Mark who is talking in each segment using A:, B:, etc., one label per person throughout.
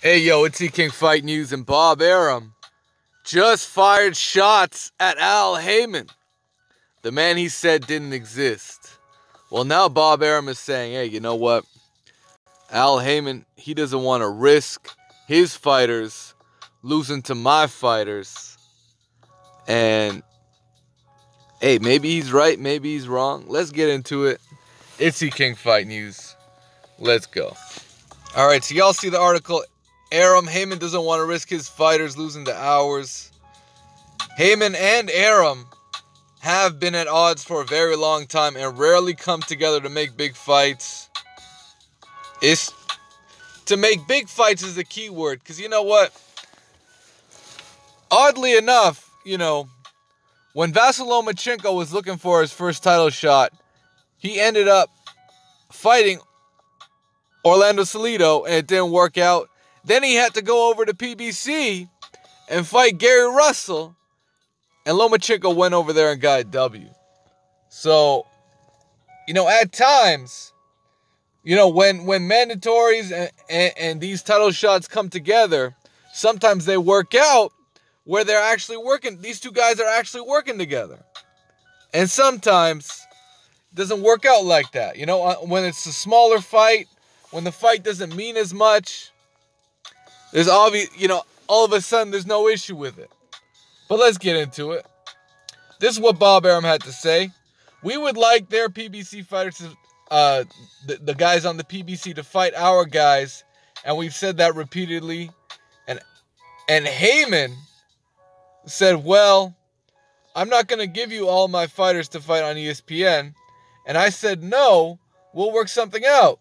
A: Hey yo, it's King Fight News, and Bob Arum just fired shots at Al Haymon, the man he said didn't exist. Well, now Bob Arum is saying, hey, you know what? Al Haymon, he doesn't want to risk his fighters losing to my fighters. And hey, maybe he's right, maybe he's wrong. Let's get into it. It's King Fight News. Let's go. All right, so y'all see the article. Haymon doesn't want to risk his fighters losing to ours. Haymon and Arum have been at odds for a very long time and rarely come together to make big fights. To make big fights is the key word, because you know what? Oddly enough, when Vasyl Lomachenko was looking for his first title shot, he ended up fighting Orlando Salido, and it didn't work out. Then he had to go over to PBC and fight Gary Russell, and Lomachenko went over there and got a W. So, at times, when mandatories and these title shots come together, sometimes they work out where they're actually working. These two guys are actually working together. And sometimes it doesn't work out like that. When it's a smaller fight, when the fight doesn't mean as much, there's obvious, all of a sudden there's no issue with it. But let's get into it. This is what Bob Arum had to say. We would like their PBC fighters, the guys on the PBC, to fight our guys, and we've said that repeatedly. And Haymon said, well, I'm not going to give you all my fighters to fight on ESPN. And I said, no, we'll work something out.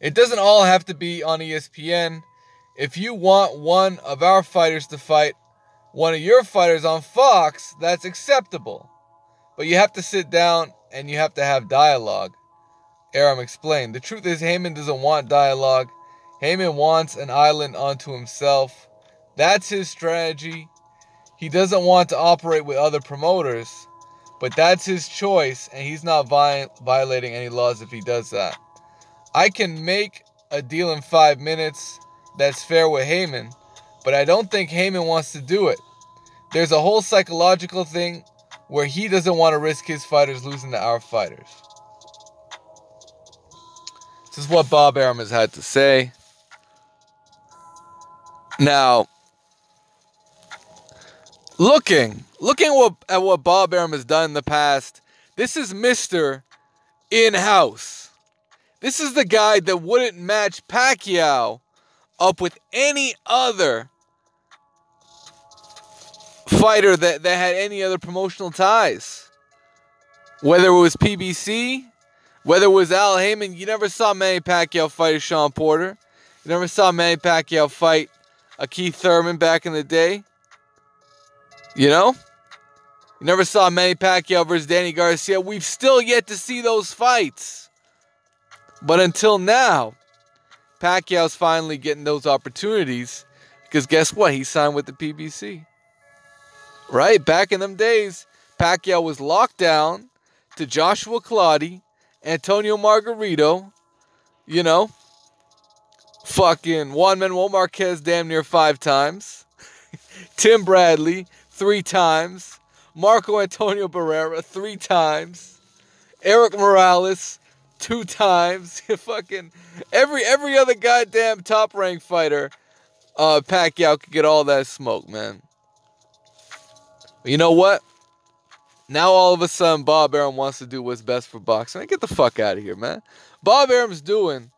A: It doesn't all have to be on ESPN. If you want one of our fighters to fight one of your fighters on Fox, that's acceptable. But you have to sit down and you have to have dialogue. Arum explained. The truth is, Haymon doesn't want dialogue. Haymon wants an island unto himself. That's his strategy. He doesn't want to operate with other promoters, but that's his choice, and he's not violating any laws if he does that. I can make a deal in 5 minutes that's fair with Haymon, but I don't think Haymon wants to do it. There's a whole psychological thing where he doesn't want to risk his fighters losing to our fighters. This is what Bob Arum has had to say. Now, looking at what Bob Arum has done in the past, this is Mr. In-house. This is the guy that wouldn't match Pacquiao up with any other fighter that had any other promotional ties. Whether it was PBC, whether it was Al Haymon, you never saw Manny Pacquiao fight a Sean Porter. You never saw Manny Pacquiao fight a Keith Thurman back in the day. You never saw Manny Pacquiao versus Danny Garcia. We've still yet to see those fights. But until now, Pacquiao's finally getting those opportunities, because guess what? He signed with the PBC. Right? Back in them days, Pacquiao was locked down to Joshua Clottey, Antonio Margarito, fucking Juan Manuel Marquez damn near 5 times, Tim Bradley 3 times, Marco Antonio Barrera 3 times, Eric Morales 2 times. Fucking every other goddamn top-ranked fighter, Pacquiao could get all that smoke, man. But you know what? Now all of a sudden, Bob Arum wants to do what's best for boxing. Get the fuck out of here, man. Bob Arum's doing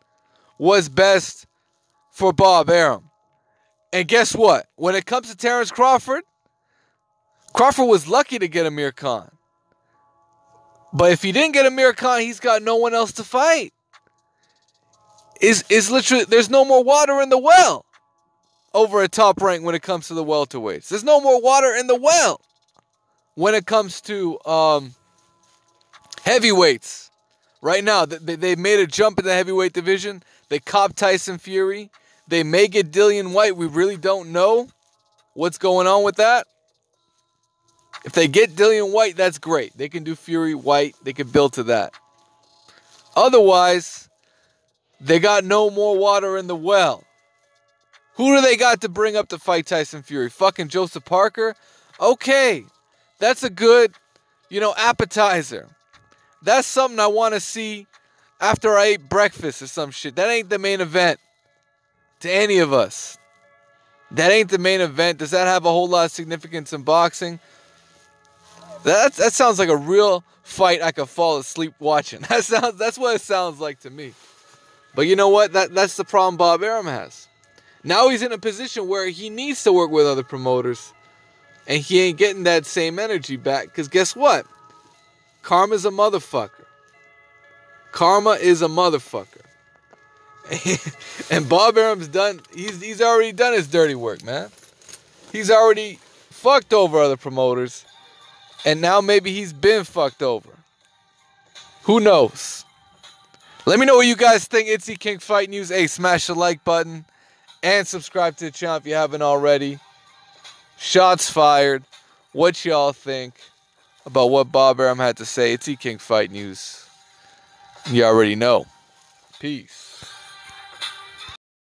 A: what's best for Bob Arum. And guess what? When it comes to Terrence Crawford, Crawford was lucky to get Amir Khan. But if he didn't get Amir Khan, he's got no one else to fight. Is literally, there's no more water in the well over at Top Rank when it comes to the welterweights. There's no more water in the well when it comes to heavyweights. Right now, they made a jump in the heavyweight division. They copped Tyson Fury. They may get Dillian White. We really don't know what's going on with that. If they get Dillian White, that's great. They can do Fury, White. They can build to that. Otherwise, They got no more water in the well. Who do they got to bring up to fight Tyson Fury? Fucking Joseph Parker? Okay. That's a good, appetizer. That's something I want to see after I ate breakfast or some shit. That ain't the main event to any of us. That ain't the main event. Does that have a whole lot of significance in boxing? That sounds like a real fight I could fall asleep watching. That's what it sounds like to me. But you know what? That's the problem Bob Arum has. Now he's in a position where he needs to work with other promoters. And he ain't getting that same energy back. Because guess what? Karma's a motherfucker. Karma is a motherfucker. And Bob Arum's done. He's already done his dirty work, man. He's already fucked over other promoters. And now maybe he's been fucked over. Who knows? Let me know what you guys think. Itzy King Fight News. Hey, smash the like button. And subscribe to the channel if you haven't already. Shots fired. What y'all think about what Bob Arum had to say? Itzy King Fight News. You already know. Peace.